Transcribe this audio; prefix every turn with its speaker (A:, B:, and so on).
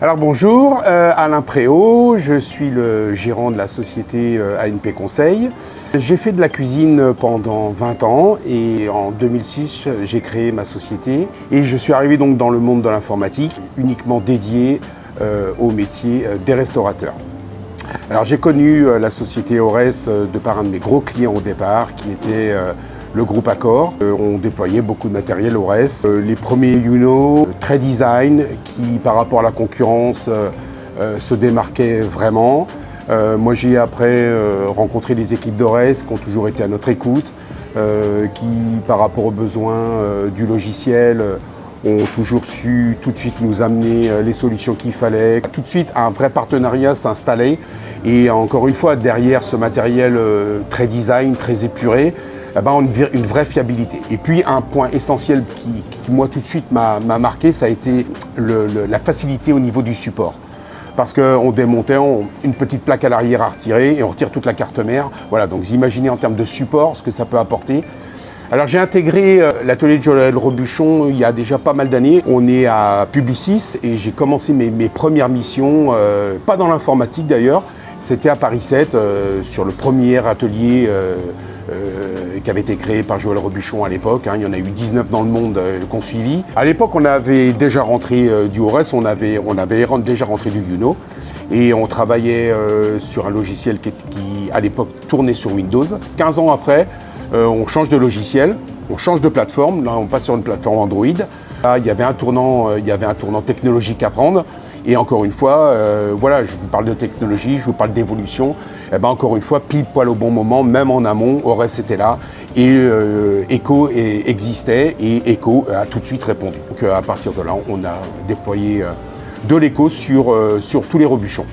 A: Alors bonjour, Alain Préau, je suis le gérant de la société ANP Conseil. J'ai fait de la cuisine pendant 20 ans et en 2006 j'ai créé ma société et je suis arrivé donc dans le monde de l'informatique uniquement dédié au métier des restaurateurs. Alors j'ai connu la société Aurès de par un de mes gros clients au départ qui était le groupe Accor. On déployait beaucoup de matériel Aurès. Les premiers Uno, très design, qui par rapport à la concurrence se démarquaient vraiment. Moi j'ai après rencontré des équipes d'Aurès qui ont toujours été à notre écoute, qui par rapport aux besoins du logiciel ont toujours su tout de suite nous amener les solutions qu'il fallait. Tout de suite, un vrai partenariat s'installait. Et encore une fois, derrière ce matériel très design, très épuré, une vraie fiabilité. Et puis, un point essentiel qui moi, tout de suite m'a marqué, ça a été la facilité au niveau du support. Parce qu'on démontait une petite plaque à l'arrière à retirer et on retire toute la carte mère. Voilà, donc vous imaginez en termes de support ce que ça peut apporter. Alors j'ai intégré l'atelier de Joël Robuchon il y a déjà pas mal d'années. On est à Publicis et j'ai commencé mes premières missions, pas dans l'informatique d'ailleurs, c'était à Paris 7, sur le premier atelier qui avait été créé par Joël Robuchon à l'époque. Il y en a eu 19 dans le monde qu'on suivit. À l'époque, on avait déjà rentré du Aurès, on avait déjà rentré du Uno. Et on travaillait sur un logiciel qui à l'époque tournait sur Windows. 15 ans après, on change de logiciel, on change de plateforme. Là, on passe sur une plateforme Android. Là, il y avait un tournant technologique à prendre. Et encore une fois, voilà, je vous parle de technologie, je vous parle d'évolution. Et encore une fois, pile poil au bon moment, même en amont, Aurès était là et Echo existait et Echo a tout de suite répondu. Donc à partir de là, on a déployé de l'Echo sur tous les Robuchons.